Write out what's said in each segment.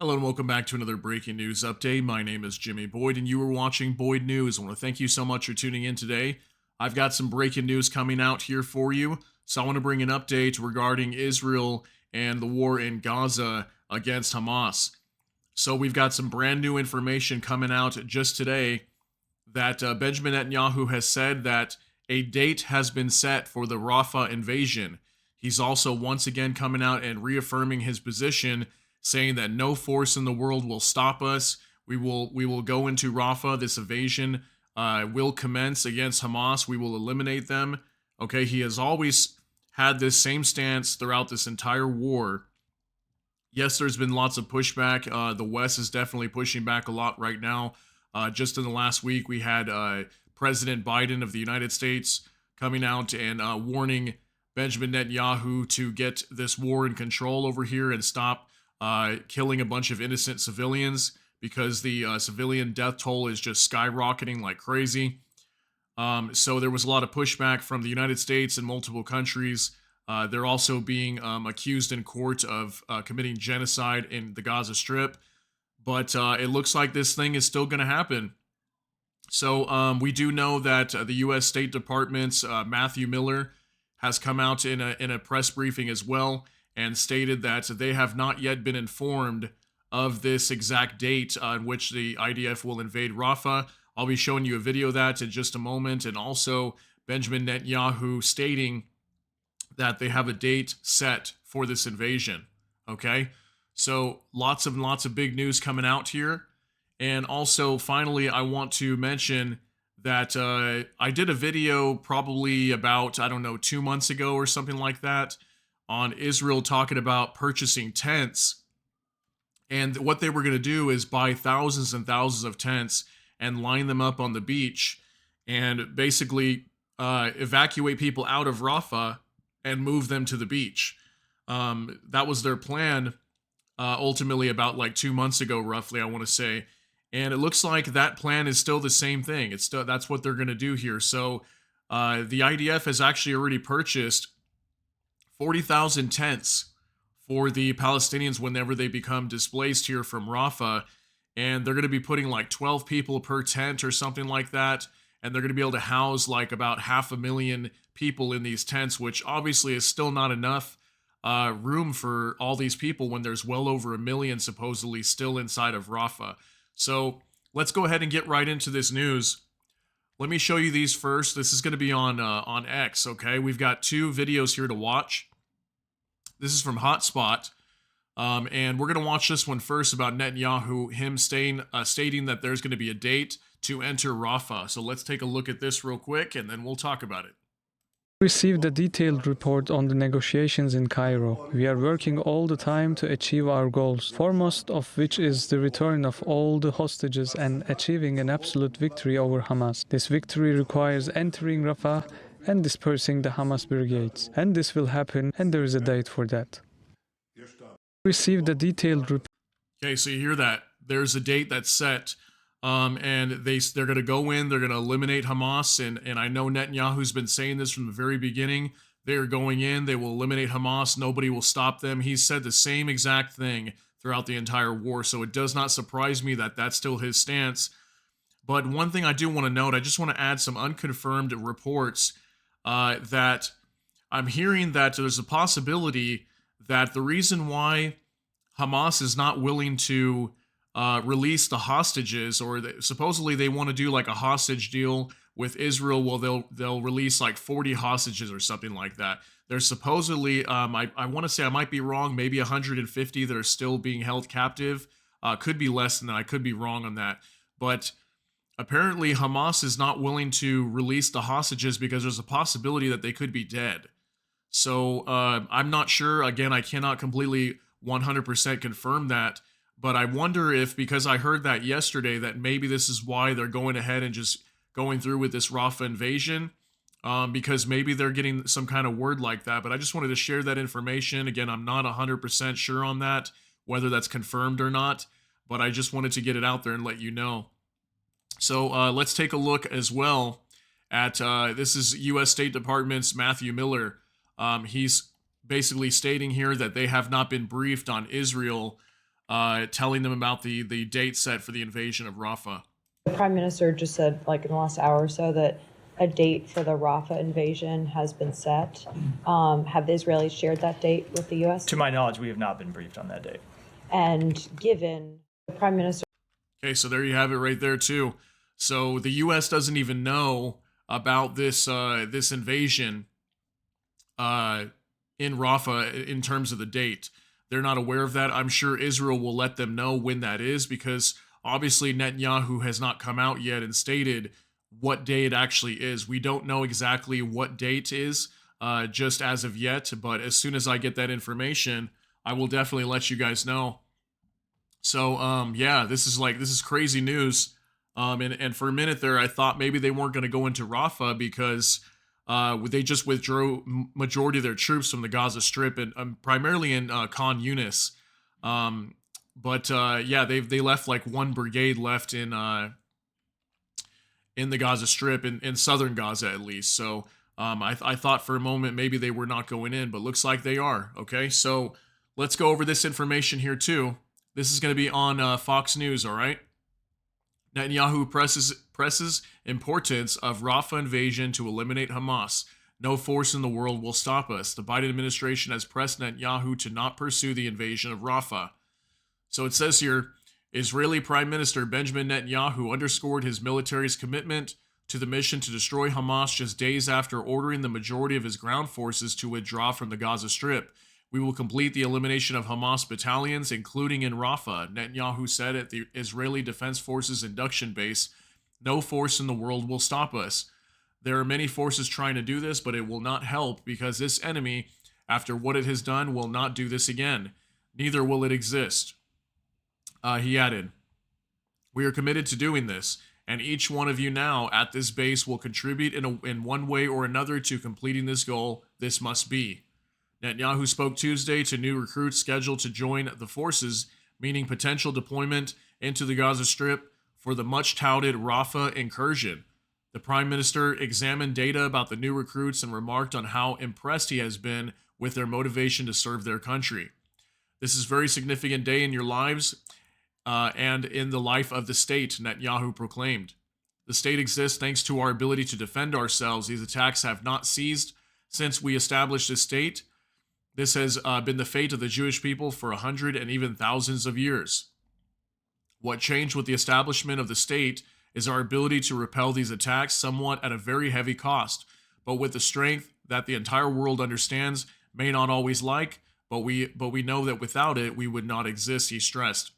Hello and welcome back to another breaking news update. My name is Jimmy Boyd and you are watching Boyd News. I want to thank you so much for tuning in today. I've got some breaking news coming out here for you. So I want to bring an update regarding Israel and the war in Gaza against Hamas. So we've got some brand new information coming out just today that Benjamin Netanyahu has said that a date has been set for the Rafah invasion. He's also once again coming out and reaffirming his position, saying that no force in the world will stop us. We will go into Rafah. This invasion will commence against Hamas. We will eliminate them. Okay, he has always had this same stance throughout this entire war. Yes, there's been lots of pushback. The West is definitely pushing back a lot right now. Just in the last week, we had President Biden of the United States coming out and warning Benjamin Netanyahu to get this war in control over here and stop killing a bunch of innocent civilians, because the civilian death toll is just skyrocketing like crazy. So there was a lot of pushback from the United States and multiple countries. They're also being accused in court of committing genocide in the Gaza Strip. But it looks like this thing is still going to happen. So we do know that the U.S. State Department's Matthew Miller has come out in a press briefing as well and stated that they have not yet been informed of this exact date on which the IDF will invade Rafah. I'll be showing you a video of that in just a moment, and also Benjamin Netanyahu stating that they have a date set for this invasion. Okay, so lots of big news coming out here. And also, finally, I want to mention that I did a video probably about, I don't know, 2 months ago or something like that, on Israel talking about purchasing tents. And what they were going to do is buy thousands and thousands of tents and line them up on the beach and basically evacuate people out of Rafah and move them to the beach. That was their plan ultimately about like 2 months ago, roughly, I want to say. And it looks like that plan is still the same thing. It's still, that's what they're going to do here. So the IDF has actually already purchased 40,000 tents for the Palestinians whenever they become displaced here from Rafah. And they're going to be putting like 12 people per tent or something like that. And they're going to be able to house like about 500,000 people in these tents, which obviously is still not enough room for all these people when there's well over 1 million supposedly still inside of Rafah. So let's go ahead and get right into this news. Let me show you these first. This is going to be on X, okay? We've got 2 videos here to watch. This is from Hotspot, and we're going to watch this one first about Netanyahu, him stating that there's going to be a date to enter Rafah. So let's take a look at this real quick, and then we'll talk about it. Received a detailed report on the negotiations in Cairo. We are working all the time to achieve our goals, foremost of which is the return of all the hostages and achieving an absolute victory over Hamas. This victory requires entering Rafah and dispersing the Hamas brigades. And this will happen, and there is a date for that. Received a detailed report. Okay, so you hear that. There's a date that's set. And they're going to go in, they're going to eliminate Hamas, and I know Netanyahu's been saying this from the very beginning. They're going in, they will eliminate Hamas, nobody will stop them. He's said the same exact thing throughout the entire war, so it does not surprise me that that's still his stance. But one thing I do want to note, I just want to add some unconfirmed reports that I'm hearing that there's a possibility that the reason why Hamas is not willing to release the hostages, or supposedly they want to do like a hostage deal with Israel. Well, they'll release like 40 hostages or something like that. There's supposedly, I want to say, I might be wrong, maybe 150 that are still being held captive. Could be less than that. I could be wrong on that. But apparently Hamas is not willing to release the hostages because there's a possibility that they could be dead. So I'm not sure. Again, I cannot completely 100% confirm that. But I wonder if, because I heard that yesterday, that maybe this is why they're going ahead and just going through with this Rafah invasion, because maybe they're getting some kind of word like that. But I just wanted to share that information. Again, I'm not 100% sure on that, whether that's confirmed or not, but I just wanted to get it out there and let you know. So let's take a look as well at, this is U.S. State Department's Matthew Miller. He's basically stating here that they have not been briefed on Israel telling them about the date set for the invasion of Rafah. The Prime Minister just said, like in the last hour or so, that a date for the Rafah invasion has been set. Have the Israelis shared that date with the U.S.? To my knowledge, we have not been briefed on that date. And given the Prime Minister... Okay, so there you have it right there too. So the U.S. doesn't even know about this this invasion in Rafah in terms of the date. They're not aware of that. I'm sure Israel will let them know when that is, because obviously Netanyahu has not come out yet and stated what day it actually is. We don't know exactly what date is just as of yet, but as soon as I get that information, I will definitely let you guys know. So yeah, this is crazy news. And for a minute there, I thought maybe they weren't going to go into Rafah because they just withdrew majority of their troops from the Gaza Strip and primarily in Khan Yunis. But yeah, they left like one brigade left in the Gaza Strip in southern Gaza at least. So I thought for a moment maybe they were not going in, but looks like they are. Okay, so let's go over this information here too. This is going to be on Fox News. All right. Netanyahu presses importance of Rafah invasion to eliminate Hamas. No force in the world will stop us. The Biden administration has pressed Netanyahu to not pursue the invasion of Rafah. So it says here, Israeli Prime Minister Benjamin Netanyahu underscored his military's commitment to the mission to destroy Hamas just days after ordering the majority of his ground forces to withdraw from the Gaza Strip. We will complete the elimination of Hamas battalions, including in Rafah, Netanyahu said at the Israeli Defense Forces induction base. No force in the world will stop us. There are many forces trying to do this, but it will not help because this enemy, after what it has done, will not do this again. Neither will it exist. He added, we are committed to doing this, and each one of you now at this base will contribute in one way or another to completing this goal. This must be. Netanyahu spoke Tuesday to new recruits scheduled to join the forces, meaning potential deployment into the Gaza Strip for the much-touted Rafah incursion. The Prime Minister examined data about the new recruits and remarked on how impressed he has been with their motivation to serve their country. This is a very significant day in your lives and in the life of the state, Netanyahu proclaimed. The state exists thanks to our ability to defend ourselves. These attacks have not ceased since we established this state. This has been the fate of the Jewish people for 100 and even thousands of years. What changed with the establishment of the state is our ability to repel these attacks somewhat at a very heavy cost, but with the strength that the entire world understands, may not always like, but we know that without it, we would not exist, he stressed.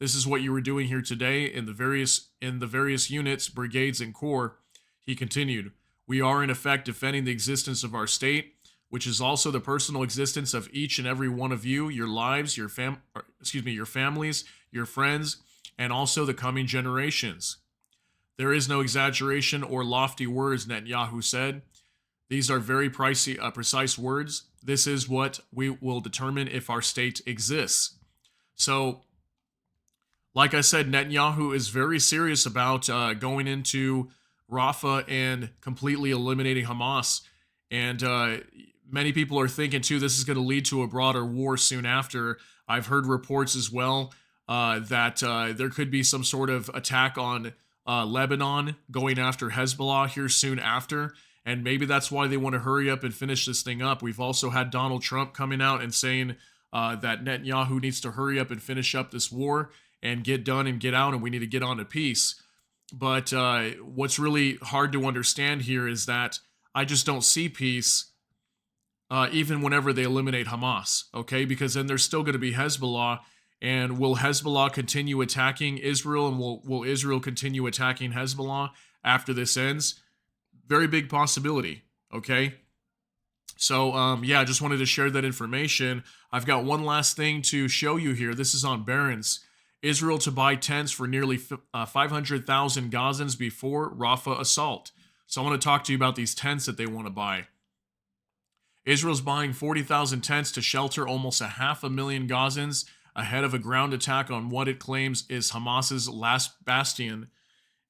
This is what you were doing here today in the various units, brigades, and corps, he continued. We are in effect defending the existence of our state, which is also the personal existence of each and every one of you, your lives, your families, your friends, and also the coming generations. There is no exaggeration or lofty words, Netanyahu said. These are very precise words. This is what we will determine if our state exists. So, like I said, Netanyahu is very serious about going into Rafah and completely eliminating Hamas. And many people are thinking, too, this is going to lead to a broader war soon after. I've heard reports as well that there could be some sort of attack on Lebanon going after Hezbollah here soon after. And maybe that's why they want to hurry up and finish this thing up. We've also had Donald Trump coming out and saying that Netanyahu needs to hurry up and finish up this war and get done and get out, and we need to get on to peace. But what's really hard to understand here is that I just don't see peace even whenever they eliminate Hamas, okay? Because then there's still going to be Hezbollah, and will Hezbollah continue attacking Israel, and will Israel continue attacking Hezbollah after this ends? Very big possibility, okay? So, yeah, I just wanted to share that information. I've got one last thing to show you here. This is on Barron's. Israel to buy tents for nearly 500,000 Gazans before Rafah assault. So I want to talk to you about these tents that they want to buy. Israel's buying 40,000 tents to shelter almost 500,000 Gazans ahead of a ground attack on what it claims is Hamas's last bastion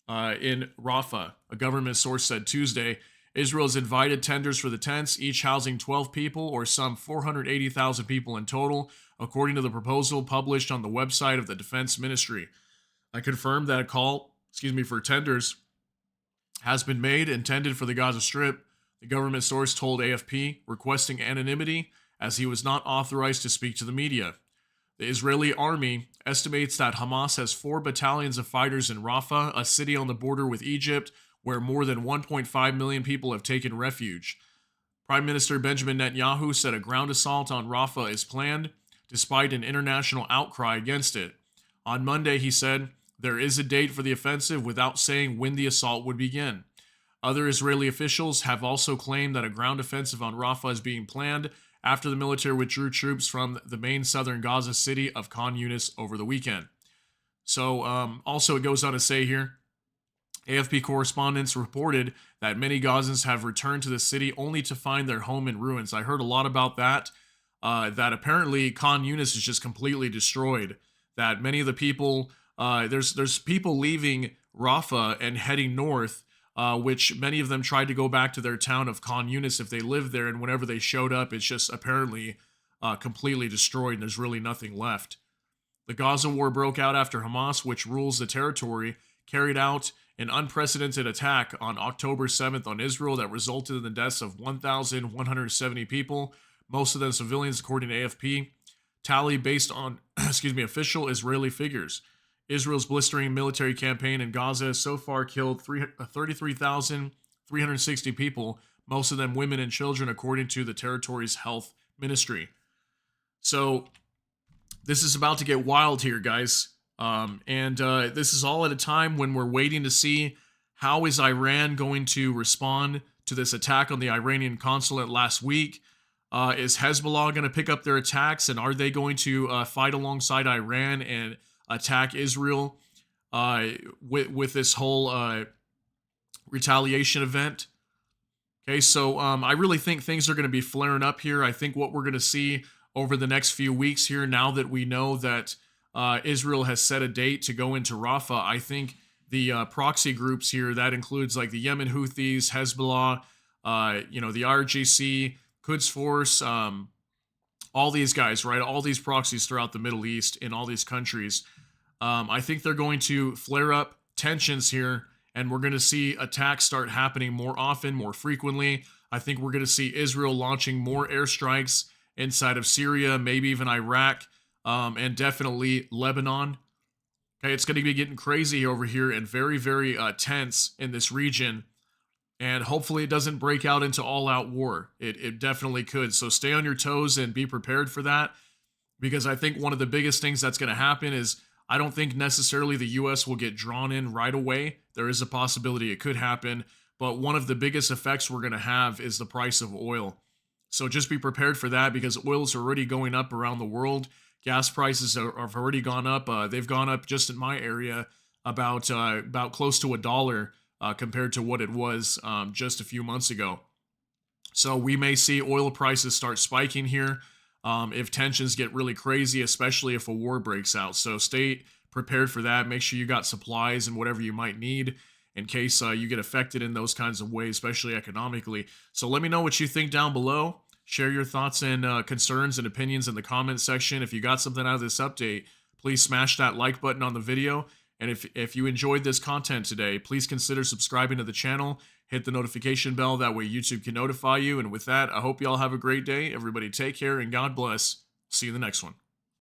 in Rafah, a government source said Tuesday. Israel's invited tenders for the tents, each housing 12 people or some 480,000 people in total, according to the proposal published on the website of the Defense Ministry. I confirmed that a call, for tenders has been made intended for the Gaza Strip, the government source told AFP, requesting anonymity as he was not authorized to speak to the media. The Israeli army estimates that Hamas has 4 battalions of fighters in Rafah, a city on the border with Egypt, where more than 1.5 million people have taken refuge. Prime Minister Benjamin Netanyahu said a ground assault on Rafah is planned, despite an international outcry against it. On Monday, he said, there is a date for the offensive without saying when the assault would begin. Other Israeli officials have also claimed that a ground offensive on Rafah is being planned after the military withdrew troops from the main southern Gaza city of Khan Yunis over the weekend. So, also it goes on to say here, AFP correspondents reported that many Gazans have returned to the city only to find their home in ruins. I heard a lot about that, that apparently Khan Yunis is just completely destroyed, that many of the people, there's people leaving Rafah and heading north, which many of them tried to go back to their town of Khan Yunis if they lived there, and whenever they showed up, it's just apparently completely destroyed, and there's really nothing left. The Gaza war broke out after Hamas, which rules the territory, carried out an unprecedented attack on October 7th on Israel that resulted in the deaths of 1,170 people, most of them civilians, according to AFP, tally based on, official Israeli figures. Israel's blistering military campaign in Gaza has so far killed 33,360 people, most of them women and children, according to the territory's health ministry. So this is about to get wild here, guys. This is all at a time when we're waiting to see how is Iran going to respond to this attack on the Iranian consulate last week. Is Hezbollah going to pick up their attacks, and are they going to fight alongside Iran and attack Israel with this whole retaliation event? Okay, so I really think things are going to be flaring up here. I think what we're going to see over the next few weeks here, now that we know that Israel has set a date to go into Rafah, I think the proxy groups here, that includes like the Yemen Houthis, Hezbollah, the RGC, Quds Force, all these guys, right? All these proxies throughout the Middle East in all these countries. I think they're going to flare up tensions here, and we're going to see attacks start happening more often, more frequently. I think we're going to see Israel launching more airstrikes inside of Syria, maybe even Iraq, and definitely Lebanon. Okay, it's going to be getting crazy over here and very, very tense in this region. And hopefully it doesn't break out into all-out war. It definitely could. So stay on your toes and be prepared for that, because I think one of the biggest things that's going to happen is I don't think necessarily the U.S. will get drawn in right away. There is a possibility it could happen, but one of the biggest effects we're going to have is the price of oil. So just be prepared for that, because oil is already going up around the world. Gas prices have already gone up. They've gone up just in my area about close to $1 compared to what it was just a few months ago. So we may see oil prices start spiking here if tensions get really crazy, especially if a war breaks out. So stay prepared for that. Make sure you got supplies and whatever you might need in case you get affected in those kinds of ways, especially economically. So let me know what you think down below. Share your thoughts and concerns and opinions in the comment section. If you got something out of this update, please smash that like button on the video. And if you enjoyed this content today, please consider subscribing to the channel. Hit the notification bell. That way YouTube can notify you. And with that, I hope you all have a great day. Everybody take care and God bless. See you in the next one.